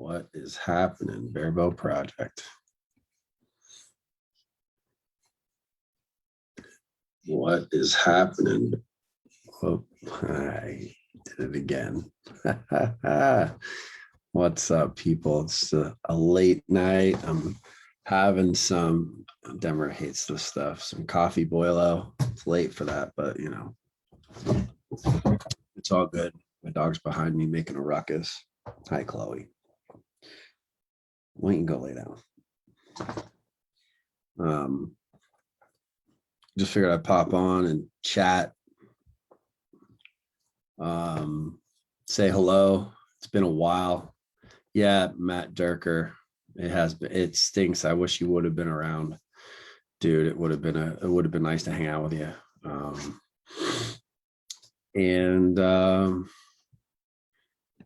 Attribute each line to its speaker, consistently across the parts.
Speaker 1: What is happening, Barebow Project? What is happening? Oh, I did it again. What's up, people? It's a late night. I'm having some, Demer hates this stuff, some coffee boilo. It's late for that, but you know, it's all good. My dog's behind me making a ruckus. Hi, Chloe. Why don't you go lay down? Just figured I'd pop on and chat. Say hello. It's been a while. Yeah, Matt Durker. It has been. It stinks. I wish you would have been around, dude. It would have been nice to hang out with you. And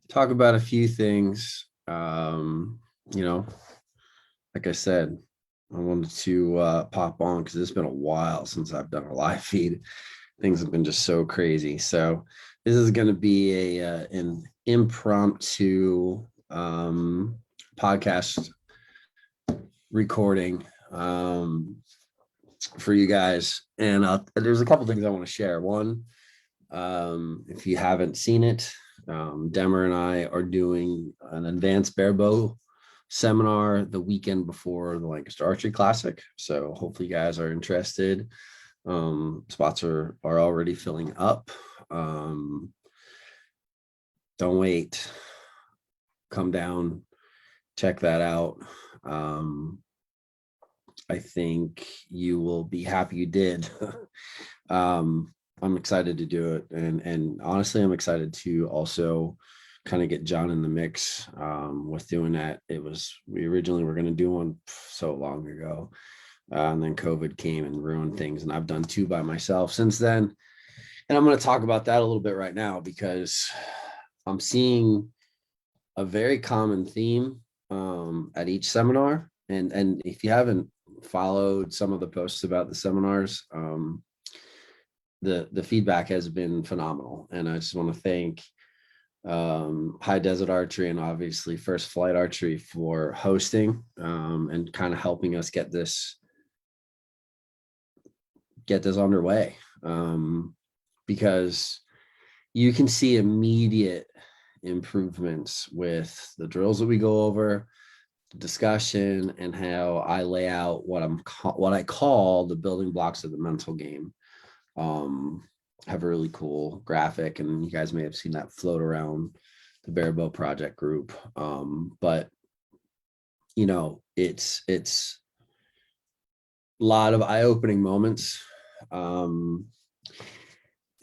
Speaker 1: talk about a few things. You know, like I said, I wanted to pop on because it's been a while since I've done a live feed. Things have been just so crazy. So this is going to be an impromptu podcast recording for you guys. And there's a couple things I want to share. One, if you haven't seen it, Demer and I are doing an advanced Barebow seminar the weekend before the Lancaster Archery Classic. So hopefully you guys are interested. Spots are already filling up. Don't wait. Come down, check that out. I think you will be happy you did. I'm excited to do it, and honestly, I'm excited to also kind of get John in the mix with doing that. We originally were going to do one so long ago, and then COVID came and ruined things, and I've done two by myself since then. And I'm going to talk about that a little bit right now because I'm seeing a very common theme at each seminar. And if you haven't followed some of the posts about the seminars, the feedback has been phenomenal. And I just want to thank High Desert Archery and obviously First Flight Archery for hosting and kind of helping us get this underway, because you can see immediate improvements with the drills that we go over, the discussion, and how I lay out what I call the building blocks of the mental game. Have a really cool graphic, and you guys may have seen that float around the Barebow Project group. But you know, it's a lot of eye-opening moments. And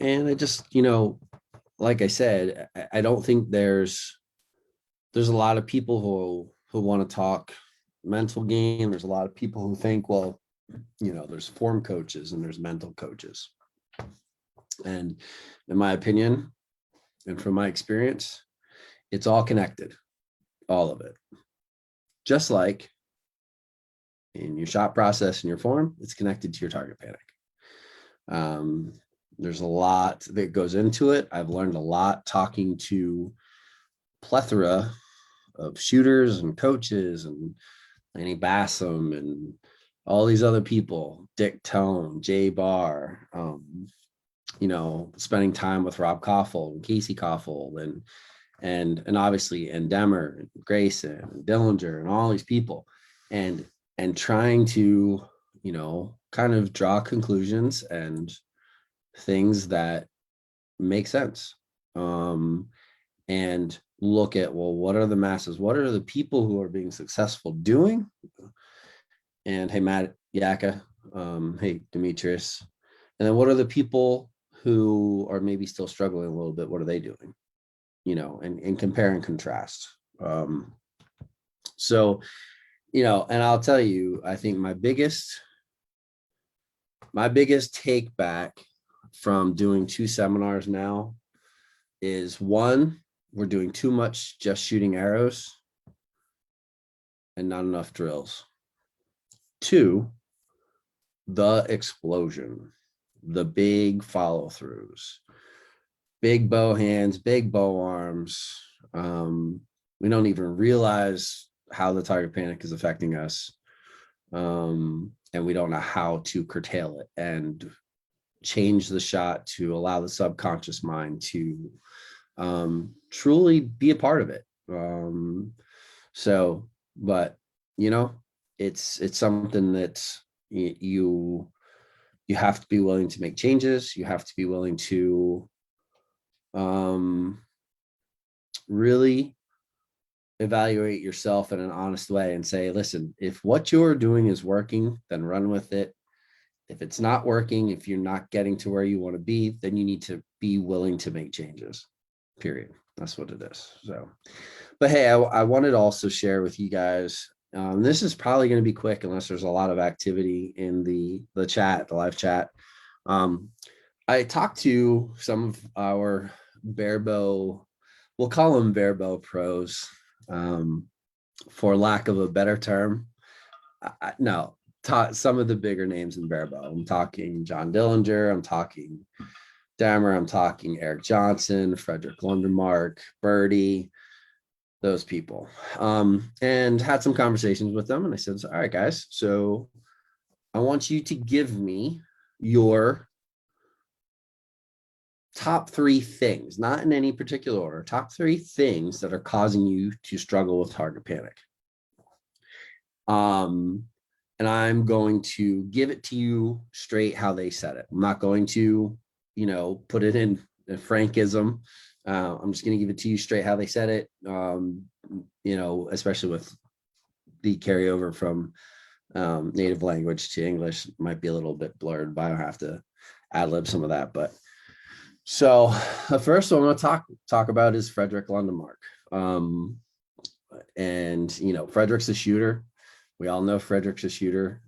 Speaker 1: I just, you know, like I said, I don't think there's a lot of people who want to talk mental game. There's a lot of people who think, well, you know, there's form coaches and there's mental coaches. And in my opinion, and from my experience, it's all connected, all of it. Just like in your shot process and your form, it's connected to your target panic. There's a lot that goes into it. I've learned a lot talking to plethora of shooters and coaches and Lanny Bassam and all these other people, Dick Tone, Jay Barr, you know, spending time with Rob Koffel and Casey Koffel and obviously and Demer and Grayson and Dillinger and all these people, and trying to, you know, kind of draw conclusions and things that make sense, and look at, well, what are the masses? What are the people who are being successful doing? And hey, Matt Yaka, hey, Demetrius. And then what are the people who are maybe still struggling a little bit? What are they doing? You know, and compare and contrast. So, you know, and I'll tell you, I think my biggest take back from doing two seminars now is, one, we're doing too much just shooting arrows and not enough drills. Two, the explosion, the big follow throughs, big bow hands, big bow arms, We don't even realize how the target panic is affecting us. And we don't know how to curtail it and change the shot to allow the subconscious mind to truly be a part of it. So, but you know, it's something that you have to be willing to make changes. You have to be willing to really evaluate yourself in an honest way and say, listen, if what you're doing is working, then run with it. If it's not working, if you're not getting to where you want to be, then you need to be willing to make changes, period. That's what it is. So, but hey, I wanted to also share with you guys, this is probably going to be quick unless there's a lot of activity in the chat, the live chat. I talked to some of our Barebow, we'll call them Barebow pros, for lack of a better term. No, some of the bigger names in Barebow. I'm talking John Dillinger, I'm talking Dammer, I'm talking Eric Johnson, Frederick Lundemark, Birdie, those people. And had some conversations with them. And I said, all right, guys, so I want you to give me your top 3 things, not in any particular order, top 3 things that are causing you to struggle with target panic. And I'm going to give it to you straight how they said it. I'm not going to, put it in a frankism. I'm just going to give it to you straight how they said it. Especially with the carryover from native language to English, might be a little bit blurred, but I don't have to ad lib some of that. But so the first one I'm going to talk about is Frederick Lundemark. And Frederick's a shooter. We all know Frederick's a shooter.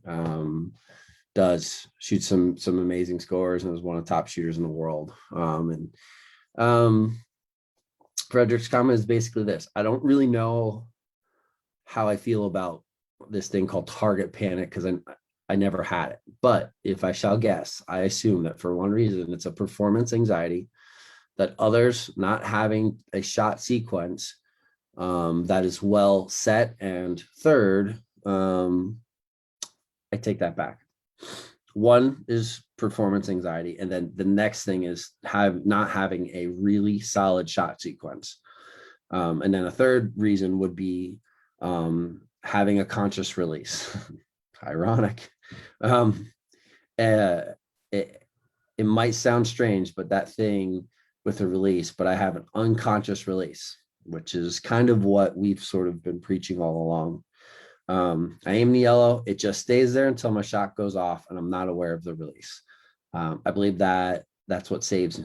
Speaker 1: Does shoot some amazing scores and was one of the top shooters in the world. Frederick's comment is basically this: I don't really know how I feel about this thing called target panic because I never had it. But if I shall guess, I assume that for one reason, it's a performance anxiety, that others not having a shot sequence that is well set. And third, I take that back. One is performance anxiety. And then the next thing is not having a really solid shot sequence. And then a third reason would be having a conscious release. Ironic. It might sound strange, but that thing with the release, but I have an unconscious release, which is kind of what we've sort of been preaching all along. I aim the yellow, it just stays there until my shot goes off and I'm not aware of the release. I believe that's what saves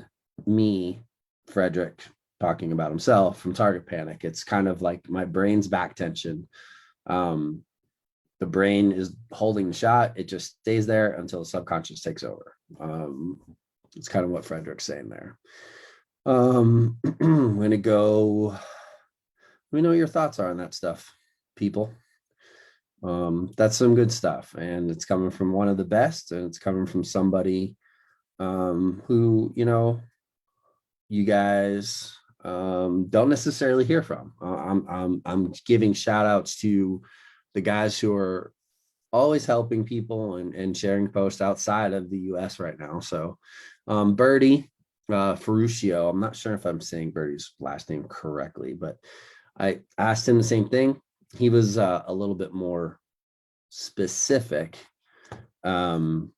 Speaker 1: me, Frederick, talking about himself, from target panic. It's kind of like my brain's back tension. The brain is holding the shot, it just stays there until the subconscious takes over. It's kind of what Frederick's saying there. I'm going to go, let me know what your thoughts are on that stuff, people. That's some good stuff, and it's coming from one of the best, and it's coming from somebody who you guys don't necessarily hear from. I'm giving shout outs to the guys who are always helping people and sharing posts outside of the US right now. So Birdie Ferruccio, I'm not sure if I'm saying Birdie's last name correctly, but I asked him the same thing. He was a little bit more specific, but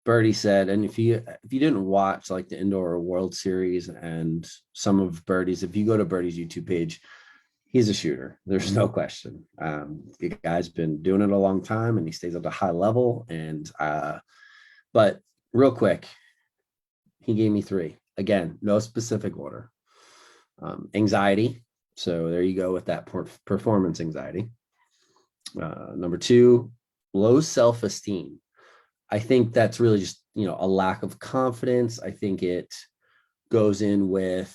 Speaker 1: Birdie said, and if you didn't watch like the Indoor World Series and some of Birdie's, if you go to Birdie's YouTube page, he's a shooter. There's no question. The guy's been doing it a long time and he stays at a high level. And but real quick, he gave me 3. Again, no specific order. Anxiety. So there you go with that performance anxiety. Number 2, low self-esteem. I think that's really just, a lack of confidence. I think it goes in with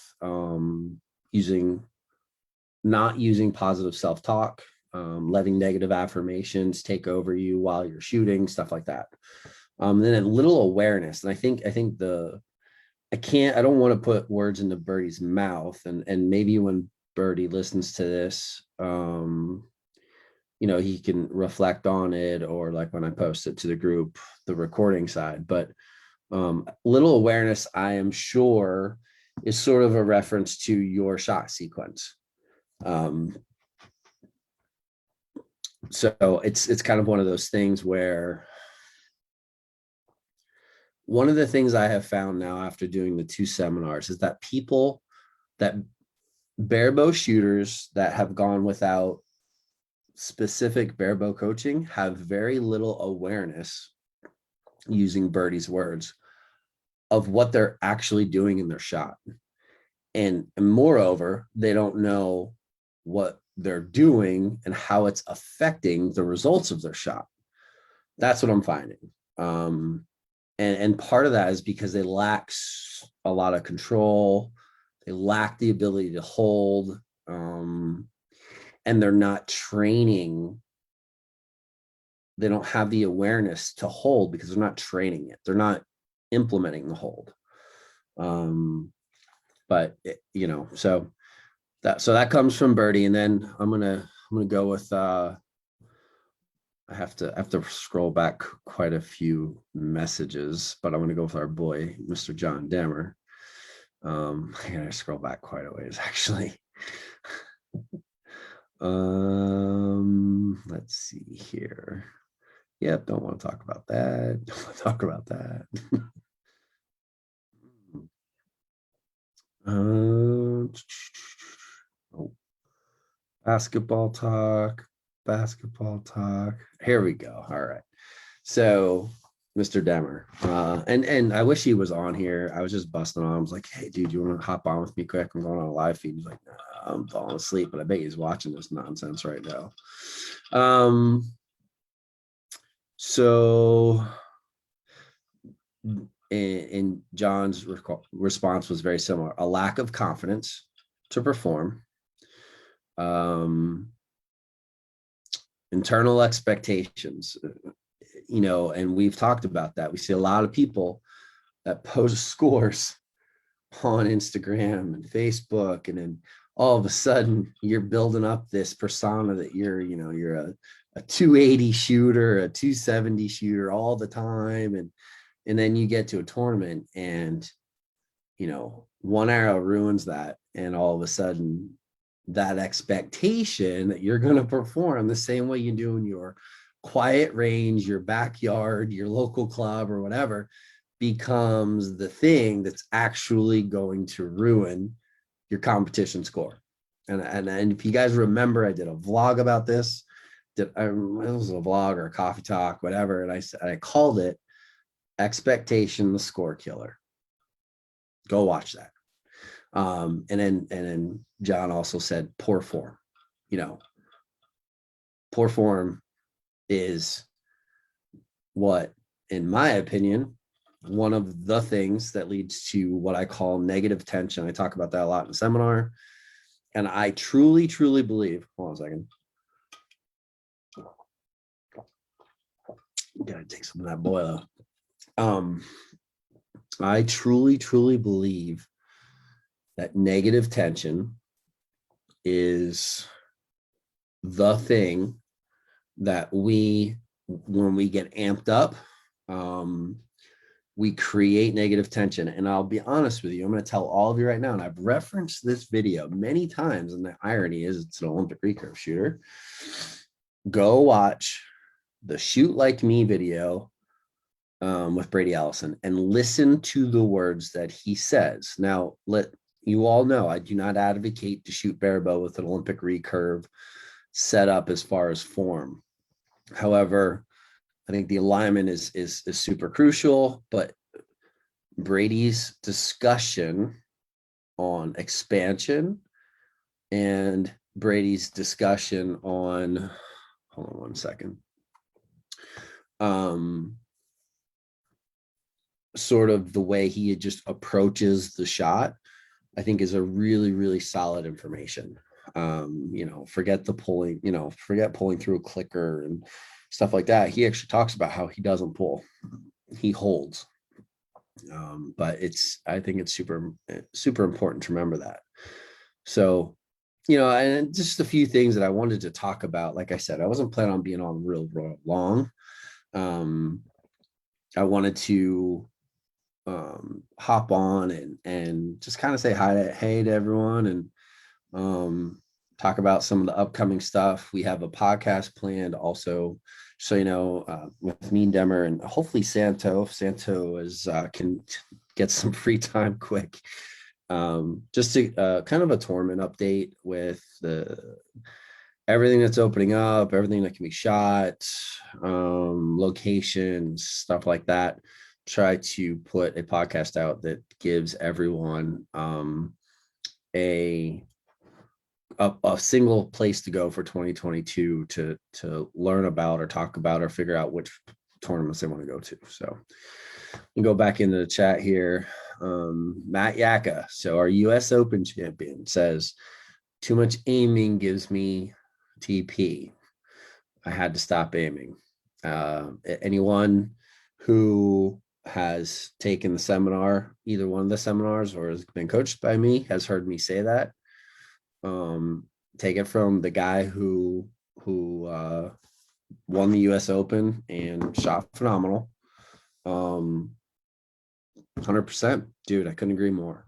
Speaker 1: not using positive self-talk, letting negative affirmations take over you while you're shooting, stuff like that. Then a little awareness. And I think I don't want to put words into Birdie's mouth, and maybe when Birdie listens to this, he can reflect on it, or like when I post it to the group, the recording side. But little awareness, I am sure, is sort of a reference to your shot sequence. So it's kind of one of those things where one of the things I have found now after doing the 2 seminars is that that barebow shooters that have gone without specific barebow coaching have very little awareness, using Birdie's words, of what they're actually doing in their shot. And moreover, they don't know what they're doing and how it's affecting the results of their shot. That's what I'm finding. And part of that is because they lack a lot of control. They lack the ability to hold, and they're not training. They don't have the awareness to hold because they're not training it. They're not implementing the hold. But so that comes from Birdie, and then I'm gonna go with I have to scroll back quite a few messages, but I'm gonna go with our boy, Mr. John Demmer. I gotta scroll back quite a ways, actually. Let's see here. Yep, don't want to talk about that. Don't want to talk about that. Oh, basketball talk. Here we go. All right. So, Mr. Demmer, and I wish he was on here. I was just busting on him. I was like, hey, dude, you want to hop on with me quick? I'm going on a live feed. He's like, nah, I'm falling asleep, but I bet he's watching this nonsense right now. So, and John's response was very similar: a lack of confidence to perform, internal expectations, and we've talked about that. We see a lot of people that post scores on Instagram and Facebook, and then all of a sudden you're building up this persona that you're a 280 shooter, a 270 shooter all the time, and then you get to a tournament and one arrow ruins that, and all of a sudden that expectation that you're going to perform the same way you do in your quiet range, your backyard, your local club, or whatever, becomes the thing that's actually going to ruin your competition score. And if you guys remember, I did a vlog about this. It was a vlog or a coffee talk, whatever, and I called it expectation, the score killer. Go watch that. And then John also said poor form. Poor form is what, in my opinion, one of the things that leads to what I call negative tension. I talk about that a lot in the seminar. And I truly, truly believe, hold on a second. Gotta take some of that boil. I truly, truly believe that negative tension is the thing that when we get amped up, we create negative tension. And I'll be honest with you, I'm going to tell all of you right now, and I've referenced this video many times, and the irony is it's an Olympic recurve shooter. Go watch the Shoot Like Me video with Brady Allison and listen to the words that he says. Now, let you all know, I do not advocate to shoot barebow with an Olympic recurve set up as far as form. However, I think the alignment is super crucial, but Brady's discussion on expansion and Brady's discussion on, hold on one second, sort of the way he just approaches the shot, I think is a really, really solid information. Forget the pulling, forget pulling through a clicker and stuff like that. He actually talks about how he doesn't pull, he holds. But I think it's super important to remember that. So, and just a few things that I wanted to talk about. Like I said, I wasn't planning on being on real long. I wanted to hop on and just kind of say hey to everyone, and talk about some of the upcoming stuff. We have a podcast planned also, so with me and Demer, and hopefully Santo. If Santo can get some free time quick. Just to kind of a tournament update with everything that's opening up, everything that can be shot, locations, stuff like that. Try to put a podcast out that gives everyone a single place to go for 2022 to learn about or talk about or figure out which tournaments they want to go to. So we go back into the chat here. Matt Yaka, so our US Open champion, says too much aiming gives me TP. I had to stop aiming. Anyone who has taken the seminar, either one of the seminars, or has been coached by me, has heard me say that. Take it from the guy who won the US Open and shot phenomenal. 100%, dude. I couldn't agree more.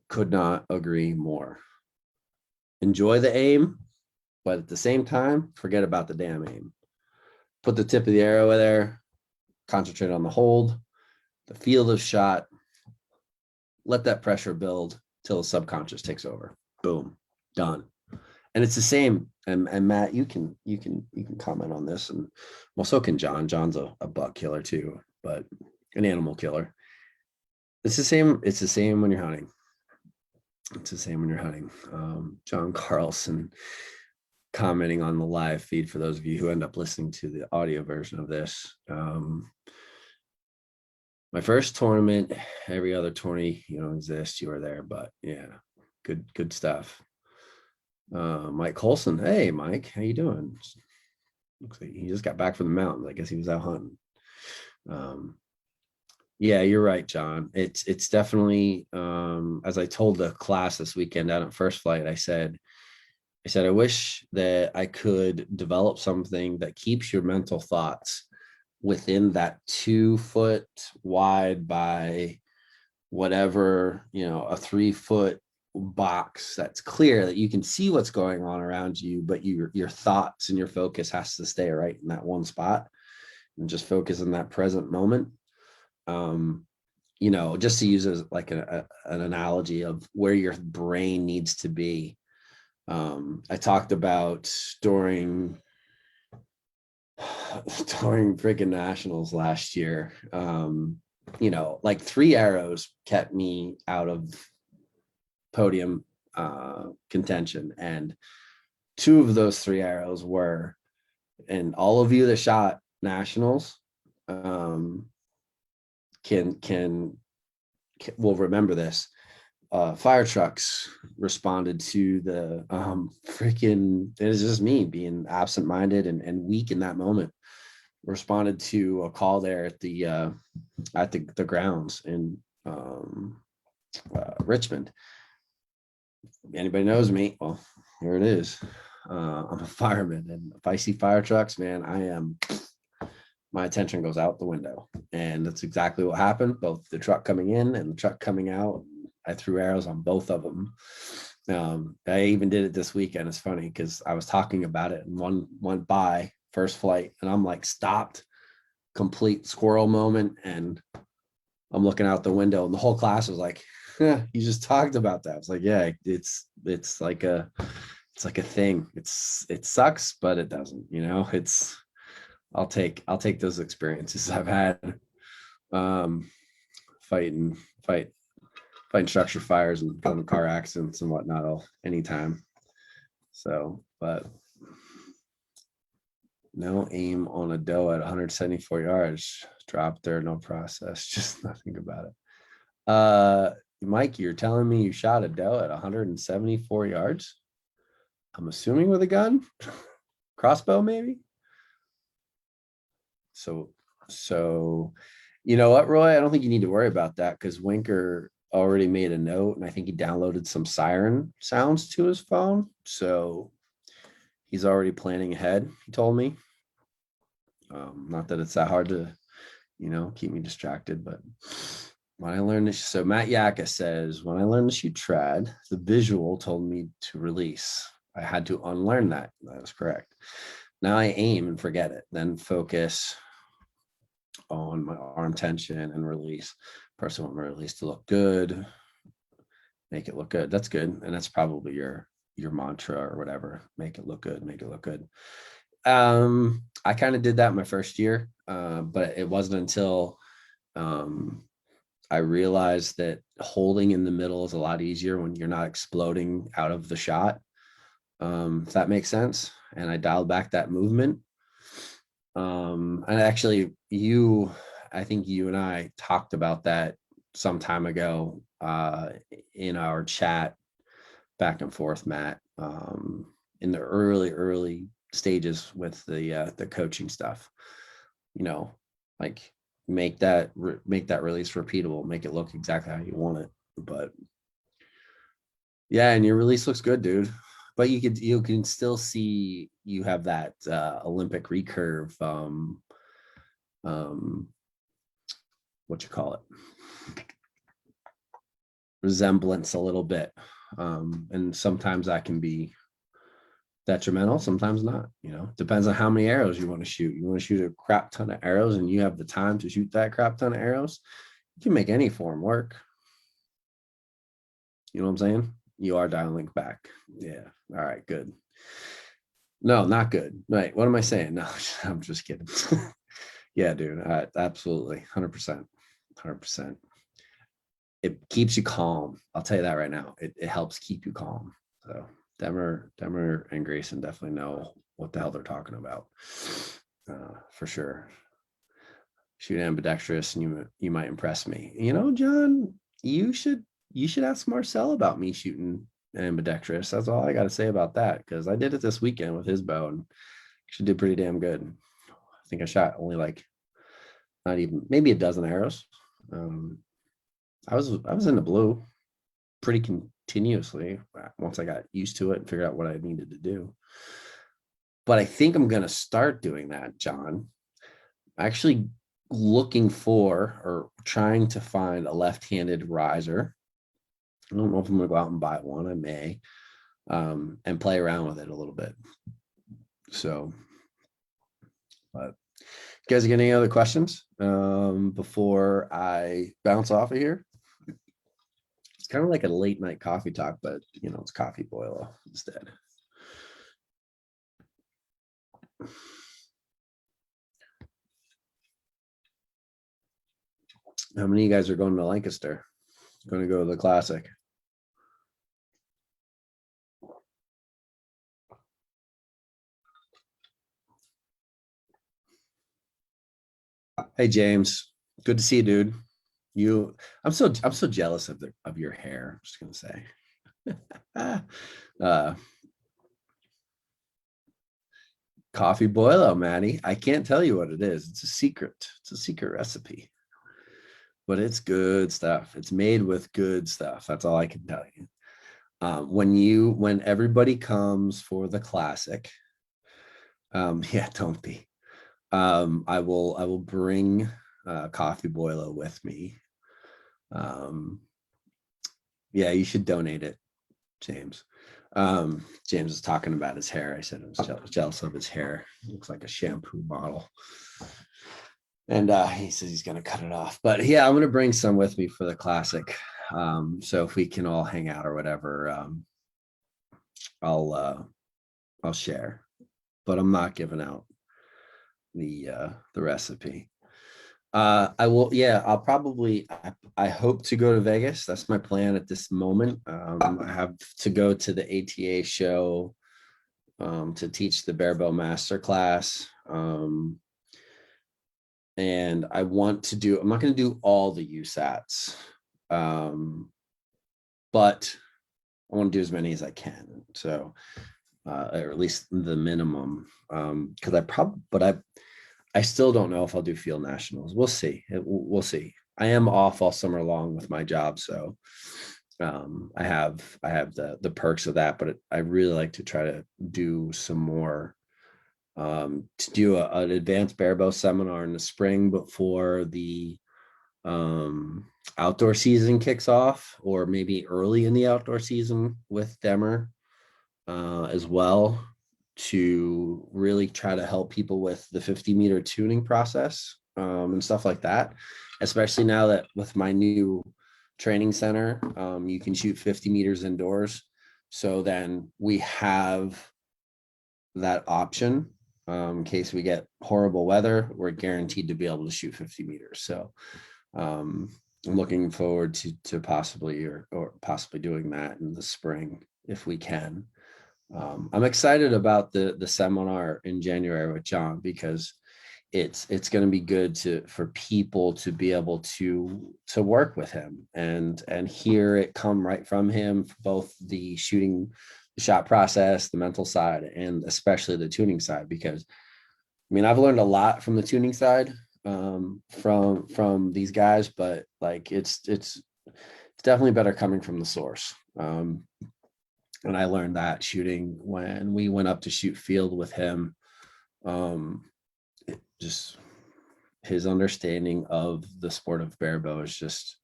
Speaker 1: Could not agree more. Enjoy the aim, but at the same time, forget about the damn aim. Put the tip of the arrow there, concentrate on the hold, the field of shot, let that pressure build till the subconscious takes over. Boom, done. And it's the same. And Matt, you can comment on this, and well, so can John. John's a buck killer too, but an animal killer. It's the same. It's the same when you're hunting. It's the same when you're hunting. John Carlson commenting on the live feed for those of you who end up listening to the audio version of this. My first tournament, every other tourney, exists. You were there, but yeah, good stuff. Mike Colson, hey Mike, how you doing? Looks like he just got back from the mountains. I guess he was out hunting. Yeah, you're right, John. It's definitely, as I told the class this weekend out at First Flight, I said, I wish that I could develop something that keeps your mental thoughts within that 2 foot wide by whatever, a 3 foot box that's clear, that you can see what's going on around you, but your thoughts and your focus has to stay right in that one spot and just focus in that present moment. Just to use as like an analogy of where your brain needs to be. I talked about during freaking nationals last year, like 3 arrows kept me out of podium contention, and 2 of those 3 arrows were, and all of you that shot nationals will remember this. Fire trucks responded to the freaking, it is just me being absent-minded and weak in that moment, responded to a call there at the grounds in Richmond. Anybody knows me, well, here it is. I'm a fireman, and if I see fire trucks, man, my attention goes out the window. And that's exactly what happened. Both the truck coming in and the truck coming out, I threw arrows on both of them. I even did it this weekend. It's funny because I was talking about it, and one went by First Flight, and I'm like stopped, complete squirrel moment, and I'm looking out the window, and the whole class was like, you just talked about that. It's like, yeah, it's like a thing. It sucks, but it doesn't, I'll take those experiences I've had, fighting structure fires and going to car accidents and whatnot anytime. So, but no aim on a doe at 174 yards. Drop there, no process, just nothing about it. Mike, you're telling me you shot a doe at 174 yards? I'm assuming with a gun, crossbow maybe. So You know what, Roy? I don't think you need to worry about that because Winker already made a note, and I think he downloaded some siren sounds to his phone. So he's already planning ahead, he told me. Not that it's that hard to, keep me distracted, but when I learned this, so Matt Yaka says, when I learned to shoot trad, the visual told me to release. I had to unlearn that. That is correct. Now I aim and forget it, then focus on my arm tension and release. Person want my release to look good, make it look good. That's good. And that's probably your mantra or whatever. Make it look good, make it look good. I kind of did that my first year, but it wasn't until I realized that holding in the middle is a lot easier when you're not exploding out of the shot. If that makes sense. And I dialed back that movement. And actually I think you and I talked about that some time ago in our chat back and forth, Matt, in the early stages with the coaching stuff, like make that release repeatable, make it look exactly how you want it. But yeah, and your release looks good, dude. But you can still see you have that Olympic recurve, what you call it, resemblance a little bit. And sometimes that can be detrimental, sometimes not. Depends on how many arrows you want to shoot. You want to shoot a crap ton of arrows and you have the time to shoot that crap ton of arrows, you can make any form work. You know what I'm saying? You are dialing back. Yeah. All right, good. No, not good. Right. What am I saying? No, I'm just kidding. Yeah, dude. Absolutely. 100%. 100%. It keeps you calm. I'll tell you that right now. It helps keep you calm. So Demer and Grayson definitely know what the hell they're talking about. For sure. Shoot ambidextrous and you might impress me. John, you should ask Marcel about me shooting ambidextrous. That's all I got to say about that, because I did it this weekend with his bow and she did pretty damn good. I think I shot only like not even maybe a dozen arrows. I was in the blue pretty continuously once I got used to it and figured out what I needed to do. But I think I'm going to start doing that, John. Actually looking for or trying to find a left-handed riser. I don't know if I'm going to go out and buy one. I may, and play around with it a little bit. So, but you guys get any other questions before I bounce off of here? It's kind of like a late night coffee talk, but it's coffee boil instead. How many of you guys are going to Lancaster? Going to go to the Classic? Hey James, good to see you, dude. I'm so jealous of your hair. I'm just gonna say. Coffee boilo, Maddie. I can't tell you what it is. It's a secret. It's a secret recipe. But it's good stuff. It's made with good stuff. That's all I can tell you. When everybody comes for the Classic, yeah, don't be. I will bring coffee boilo with me. Yeah, you should donate it, James. James was talking about his hair. I said I was jealous of his hair. It looks like a shampoo bottle. And he says he's going to cut it off. But yeah, I'm going to bring some with me for the Classic. So if we can all hang out or whatever, I'll share. But I'm not giving out the recipe. I will. Yeah, I'll probably. I hope to go to Vegas. That's my plan at this moment. I have to go to the ATA show to teach the Barebow Masterclass. And I want to do. I'm not going to do all the USATs, but I want to do as many as I can. So, or at least the minimum. Because I still don't know if I'll do field nationals. We'll see. We'll see. I am off all summer long with my job, so I have the perks of that. But I really like to try to do some more, to do an advanced Barebow seminar in the spring before the outdoor season kicks off, or maybe early in the outdoor season with Demmer as well, to really try to help people with the 50-meter tuning process, and stuff like that, especially now that with my new training center, you can shoot 50 meters indoors. So then we have that option. In case we get horrible weather, we're guaranteed to be able to shoot 50 meters. So I'm looking forward to possibly or possibly doing that in the spring if we can. I'm excited about the seminar in January with John, because it's going to be good for people to be able to work with him and hear it come right from him, both the shooting, the shot process, the mental side, and especially the tuning side. Because I mean, I've learned a lot from the tuning side, from these guys, but like it's definitely better coming from the source. And I learned that shooting when we went up to shoot field with him. Just his understanding of the sport of barebow is just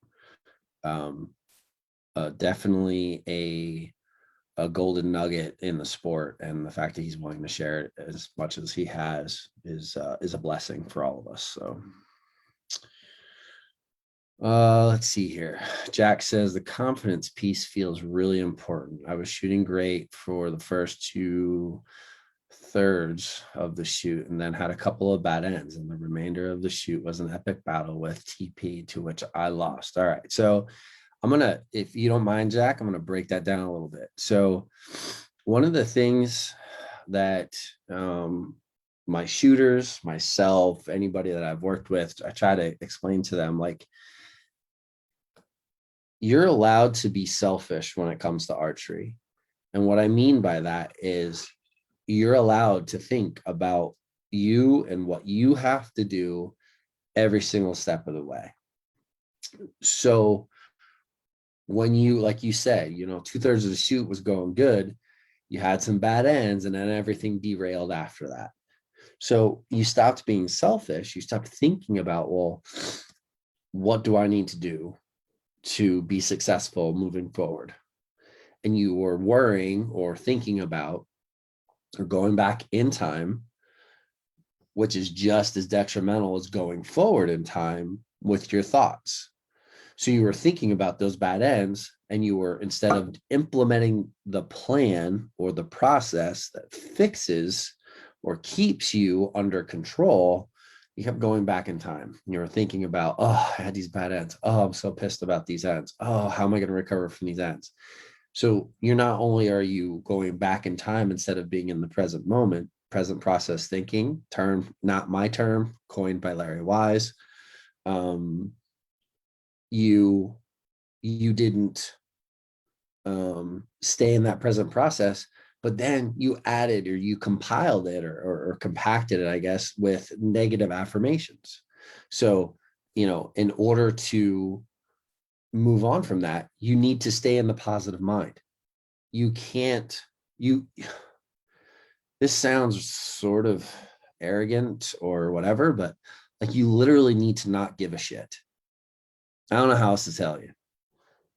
Speaker 1: definitely a golden nugget in the sport, and the fact that he's willing to share it as much as he has is a blessing for all of us. So let's see here. Jack says the confidence piece feels really important. I was shooting great for the first 2/3 of the shoot, and then had a couple of bad ends, and the remainder of the shoot was an epic battle with TP, to which I lost. All right, so I'm gonna, if you don't mind, Jack, I'm gonna break that down a little bit. So one of the things that my shooters, myself, anybody that I've worked with, I try to explain to them, like, you're allowed to be selfish when it comes to archery. And what I mean by that is you're allowed to think about you and what you have to do every single step of the way. So when you, like you said, 2/3 of the shoot was going good, you had some bad ends, and then everything derailed after that. So you stopped being selfish. You stopped thinking about, well, what do I need to do to be successful moving forward? And you were worrying or thinking about or going back in time, which is just as detrimental as going forward in time with your thoughts. So you were thinking about those bad ends, and you were, instead of implementing the plan or the process that fixes or keeps you under control, you kept going back in time. You were thinking about, oh, I had these bad ends. Oh, I'm so pissed about these ends. Oh, how am I going to recover from these ends? So you're not only are you going back in time instead of being in the present moment, present process thinking, term, not my term, coined by Larry Wise. You didn't stay in that present process, but then you added, or you compiled it, or compacted it, I guess, with negative affirmations. So, in order to move on from that, you need to stay in the positive mind. You can't, this sounds sort of arrogant or whatever, but like, you literally need to not give a shit. I don't know how else to tell you.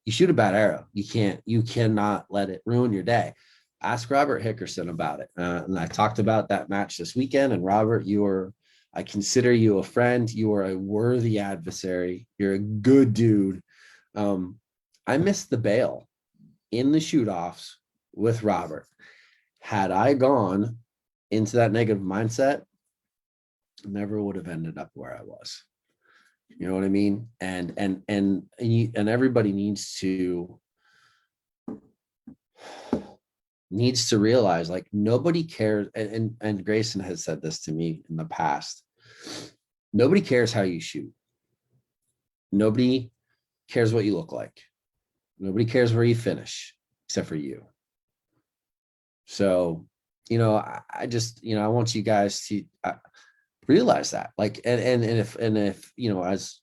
Speaker 1: You shoot a bad arrow. You cannot let it ruin your day. Ask Robert Hickerson about it. And I talked about that match this weekend. And Robert, I consider you a friend. You are a worthy adversary. You're a good dude. I missed the bail in the shoot-offs with Robert. Had I gone into that negative mindset, never would have ended up where I was. You know what I mean? And everybody needs to realize, like, nobody cares. And Grayson has said this to me in the past. Nobody cares how you shoot. Nobody cares what you look like. Nobody cares where you finish, except for you. So, I just, I want you guys to, realize that. Like, and if, as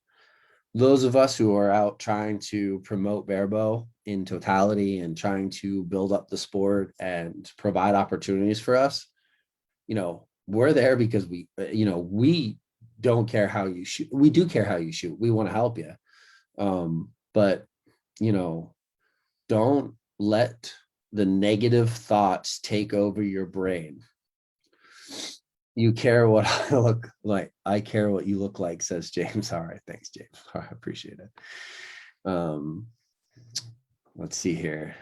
Speaker 1: those of us who are out trying to promote Barebow in totality and trying to build up the sport and provide opportunities for us, we're there because we don't care how you shoot. We do care how you shoot. We want to help you. But, don't let the negative thoughts take over your brain. You care what I look like. I care what you look like, says James. All right. Thanks, James. I appreciate it. Let's see here.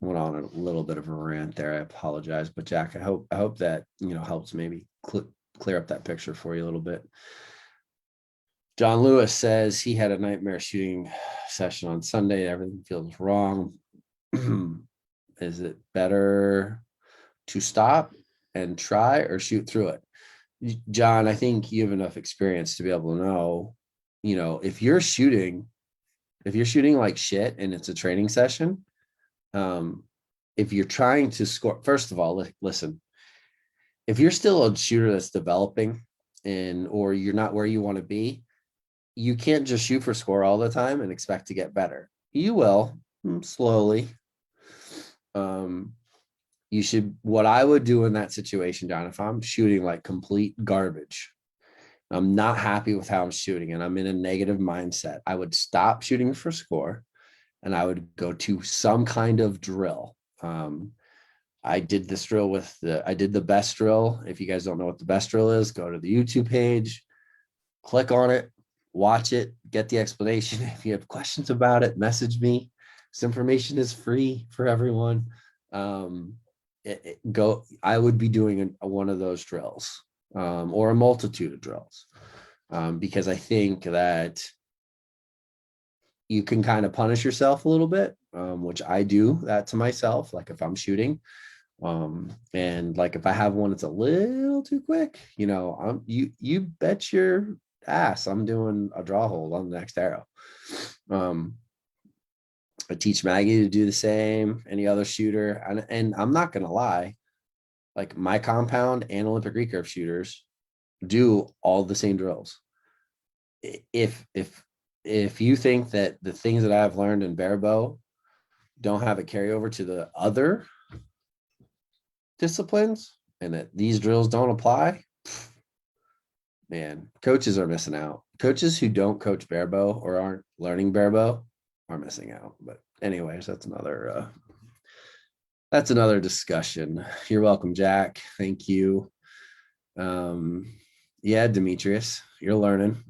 Speaker 1: Went on a little bit of a rant there. I apologize, but Jack, I hope that, helps maybe clear up that picture for you a little bit. John Lewis says he had a nightmare shooting session on Sunday. Everything feels wrong. Is it better to stop and try or shoot through it? John, I think you have enough experience to be able to know, if you're shooting like shit and it's a training session, if you're trying to score, first of all, listen, if you're still a shooter that's developing or you're not where you want to be, you can't just shoot for score all the time and expect to get better. You will slowly. What I would do in that situation, John, if I'm shooting like complete garbage, I'm not happy with how I'm shooting and I'm in a negative mindset, I would stop shooting for score and I would go to some kind of drill. I did this drill I did the best drill. If you guys don't know what the best drill is, go to the YouTube page, click on it, watch it, get the explanation. If you have questions about it, message me. This information is free for everyone. I would be doing one of those drills, or a multitude of drills, because I think that you can kind of punish yourself a little bit, which I do that to myself. Like if I'm shooting, and like if I have one that's a little too quick, you bet your ass I'm doing a draw hold on the next arrow. I teach Maggie to do the same, any other shooter. And I'm not going to lie, like my compound and Olympic recurve shooters do all the same drills. If you think that the things that I've learned in Barebow don't have a carryover to the other disciplines and that these drills don't apply, man, coaches are missing out. Coaches who don't coach Barebow or aren't learning Barebow are missing out. But anyways, that's another discussion. You're welcome, Jack. Thank you. Yeah, Demetrius, you're learning.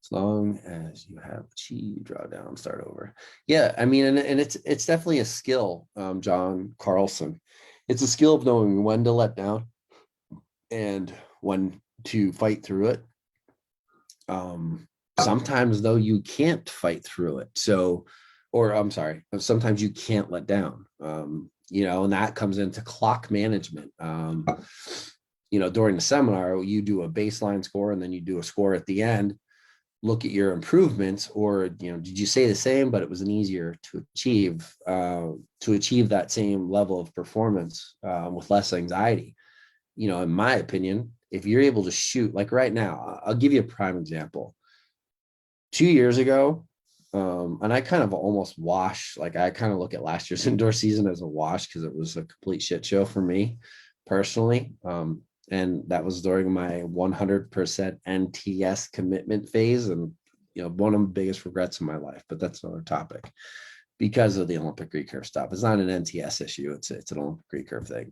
Speaker 1: As long as you have achieved, draw down, start over. Yeah, I mean, and it's definitely a skill, John Carlson. It's a skill of knowing when to let down and when to fight through it. Sometimes though you can't fight through it. Sometimes you can't let down. And that comes into clock management. During the seminar, you do a baseline score and then you do a score at the end. Look at your improvements, or did you say the same, but it was an easier to achieve that same level of performance with less anxiety. In my opinion, if you're able to shoot like right now, I'll give you a prime example. 2 years ago, and I kind of almost wash, like I kind of look at last year's indoor season as a wash because it was a complete shit show for me personally. And that was during my 100% NTS commitment phase. And, one of the biggest regrets of my life, but that's another topic because of the Olympic recurve stuff. It's not an NTS issue. It's an Olympic recurve thing.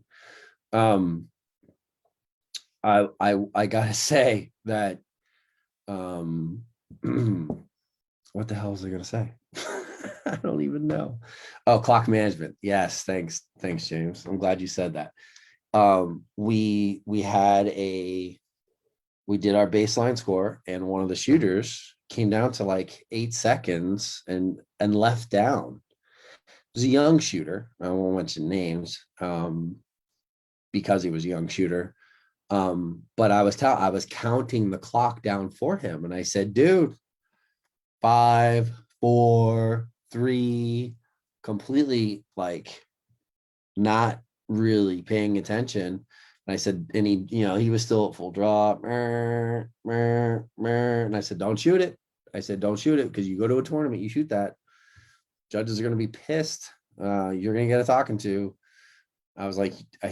Speaker 1: I gotta say that, what the hell was I gonna say? I don't even know. Oh, clock management. Yes, thanks, James. I'm glad you said that. We did our baseline score, and one of the shooters came down to like 8 seconds and left down. It was a young shooter. I won't mention names, because he was a young shooter. But I was counting the clock down for him, and I said, dude, 5, 4, 3, completely like not really paying attention. And I said, and he was still at full draw. And I said, don't shoot it. I said, don't shoot it, because you go to a tournament, you shoot that, judges are going to be pissed. You're going to get a talking to. I was like, I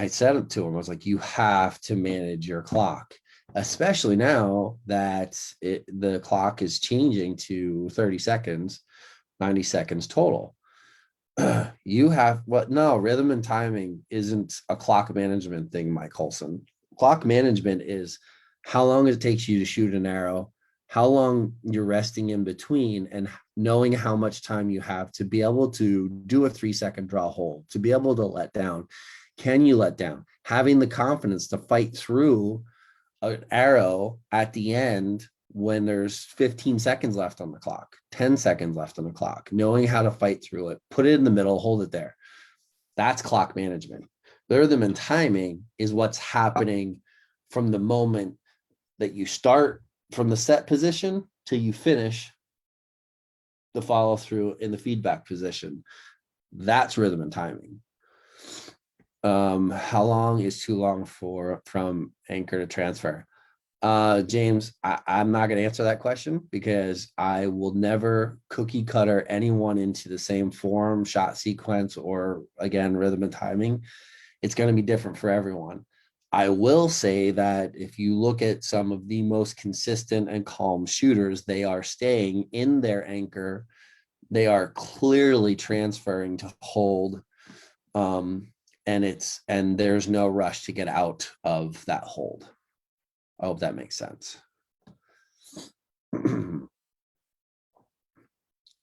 Speaker 1: said it to him. I was like, you have to manage your clock, especially now that the clock is changing to 30 seconds, 90 seconds total. You have what? No, rhythm and timing isn't a clock management thing, Mike Colson. Clock management is how long it takes you to shoot an arrow, how long you're resting in between, and knowing how much time you have to be able to do a 3-second draw hold, to be able to let down. Can you let down? Having the confidence to fight through an arrow at the end when there's 15 seconds left on the clock, 10 seconds left on the clock, knowing how to fight through it, put it in the middle, hold it there. That's clock management. The rhythm and timing is what's happening from the moment that you start from the set position till you finish the follow through in the feedback position. That's rhythm and timing. How long is too long from anchor to transfer? James, I'm not going to answer that question, because I will never cookie cutter anyone into the same form, shot sequence, or again, rhythm and timing. It's going to be different for everyone. I will say that if you look at some of the most consistent and calm shooters, they are staying in their anchor. They are clearly transferring to hold. And there's no rush to get out of that hold. I hope that makes sense. And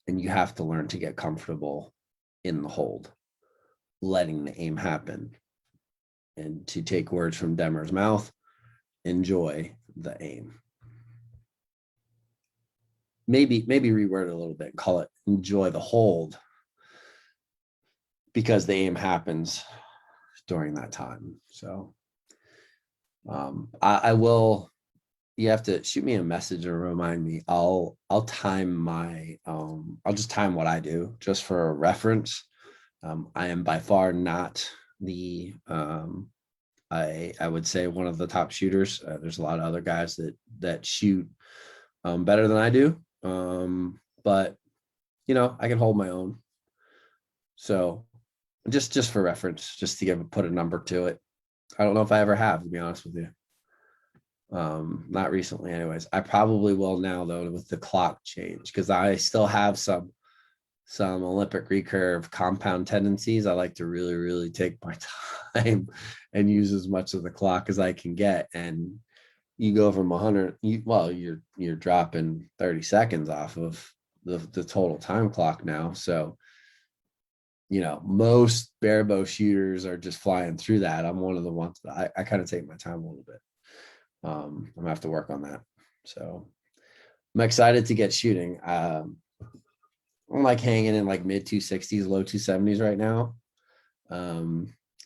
Speaker 1: you have to learn to get comfortable in the hold, letting the aim happen. And to take words from Demmer's mouth, enjoy the aim. Maybe reword it a little bit, call it enjoy the hold, because the aim happens during that time. So I will, you have to shoot me a message or remind me. I'll time my I'll just time what I do just for reference. I am by far not the I would say one of the top shooters. There's a lot of other guys that shoot better than I do. But I can hold my own. So just for reference, just to put a number to it. I don't know if I ever have, to be honest with you. Not recently anyways. I probably will now, though, with the clock change, because I still have some Olympic recurve compound tendencies. I like to really, really take my time and use as much of the clock as I can get. And you go from 100, you're dropping 30 seconds off of the total time clock now. So, most barebow shooters are just flying through that. I'm one of the ones that I kind of take my time a little bit. I'm gonna have to work on that. So I'm excited to get shooting. I'm like hanging in like mid 260s, low 270s right now.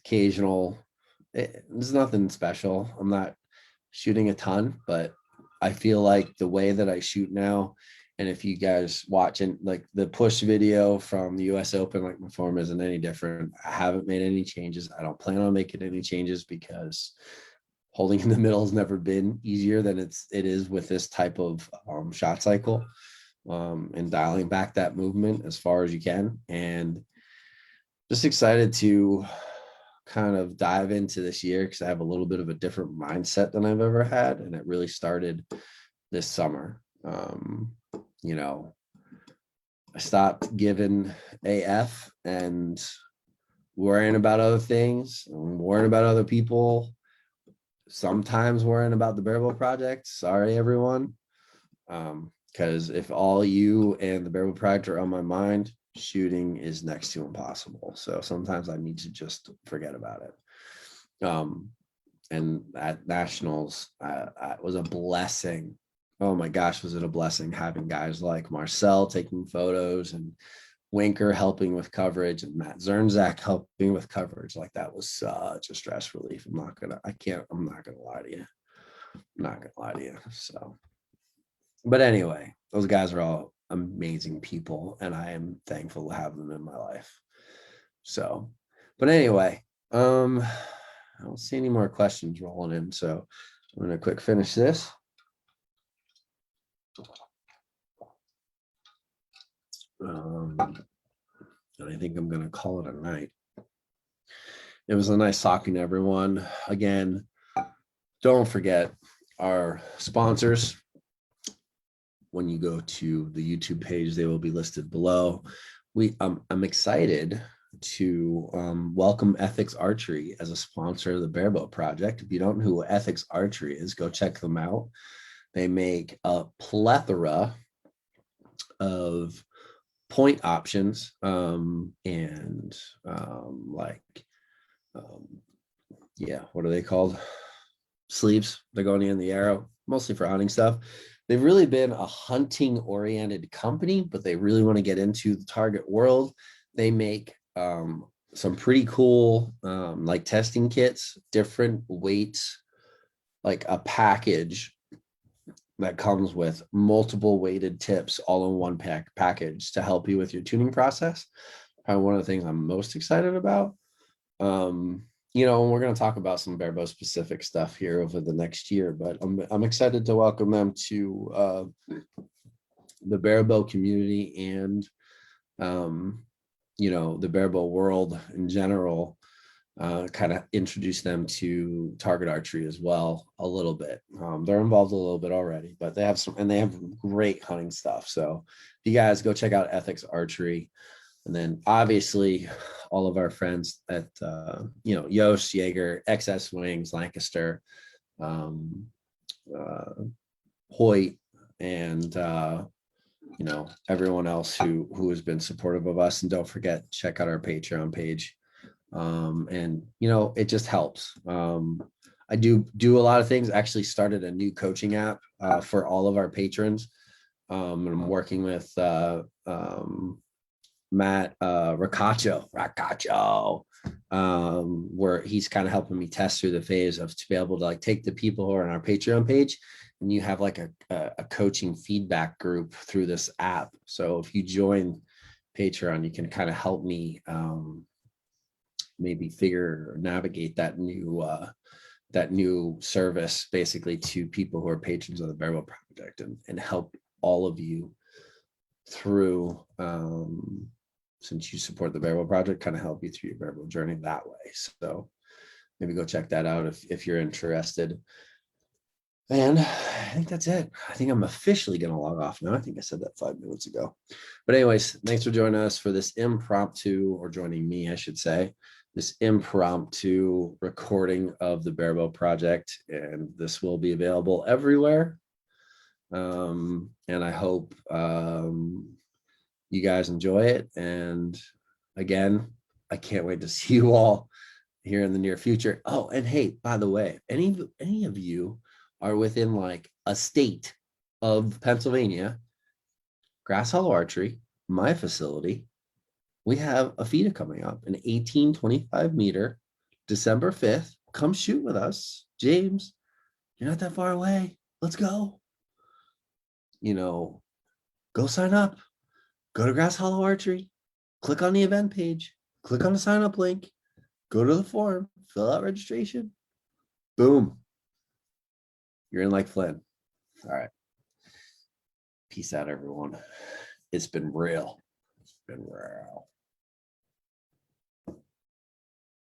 Speaker 1: Occasional, there's nothing special. I'm not shooting a ton, but I feel like the way that I shoot now, and if you guys watching like the push video from the US Open, like my form isn't any different. I haven't made any changes. I don't plan on making any changes, because holding in the middle has never been easier than it is with this type of shot cycle, and dialing back that movement as far as you can. And just excited to kind of dive into this year, because I have a little bit of a different mindset than I've ever had. And it really started this summer. I stopped giving AF and worrying about other things, worrying about other people, sometimes worrying about the Barebow project. Sorry, everyone. Because if all you and the Barebow project are on my mind, shooting is next to impossible. So sometimes I need to just forget about it. And at nationals, it was a blessing. Oh my gosh, was it a blessing having guys like Marcel taking photos, and Winker helping with coverage, and Matt Zernzak helping with coverage. Like, that was such a stress relief. I'm not gonna lie to you. So, but anyway, those guys are all amazing people, and I am thankful to have them in my life. So, but anyway, I don't see any more questions rolling in, so I'm going to quick finish this. And I think I'm going to call it a night. It was a nice talking to everyone. Again, don't forget our sponsors. When you go to the YouTube page, they will be listed below. I'm excited to welcome Ethics Archery as a sponsor of the Barebow project. If you don't know who Ethics Archery is, go check them out. They make a plethora of point options yeah, what are they called? Sleeves. They're going in the arrow, mostly for hunting stuff. They've really been a hunting oriented company, but they really want to get into the target world. They make some pretty cool like testing kits, different weights, like a package that comes with multiple weighted tips all in one package to help you with your tuning process. Probably one of the things I'm most excited about. You know, we're going to talk about some Barebow specific stuff here over the next year, but I'm excited to welcome them to the Barebow community and you know, the Barebow world in general. Kind of introduce them to target archery as well a little bit. They're involved a little bit already, but they have they have great hunting stuff. So if you guys go check out Ethics Archery, and then obviously all of our friends at you know, Yost, Jaeger, XS Wings, Lancaster, Hoyt, and you know, everyone else who has been supportive of us. And don't forget, check out our Patreon page. And you know, it just helps. I do a lot of things. Actually started a new coaching app for all of our patrons. And I'm working with Matt Ricaccio, where he's kind of helping me test through the phase of to be able to like take the people who are on our Patreon page, and you have like a coaching feedback group through this app. So if you join Patreon, you can kind of help me maybe figure or navigate that new service basically to people who are patrons of the Barebow project, and help all of you through since you support the Barebow project, kind of help you through your Barebow journey that way. So maybe go check that out if you're interested. And I think that's it. I think I'm officially going to log off now. I think I said that 5 minutes ago. But anyways, thanks for joining us for this impromptu, or joining me, I should say, this impromptu recording of the Barebow project. And this will be available everywhere. And I hope you guys enjoy it. And again, I can't wait to see you all here in the near future. Oh, and hey, by the way, any of you are within like a state of Pennsylvania, Grass Hollow Archery, my facility, we have a FIDA coming up, an 1825 meter, December 5th. Come shoot with us. James, you're not that far away. Let's go. You know, go sign up. Go to Grass Hollow Archery, click on the event page, click on the sign up link, go to the form, fill out registration. Boom. You're in like Flynn. All right. Peace out, everyone. It's been real. It's been real.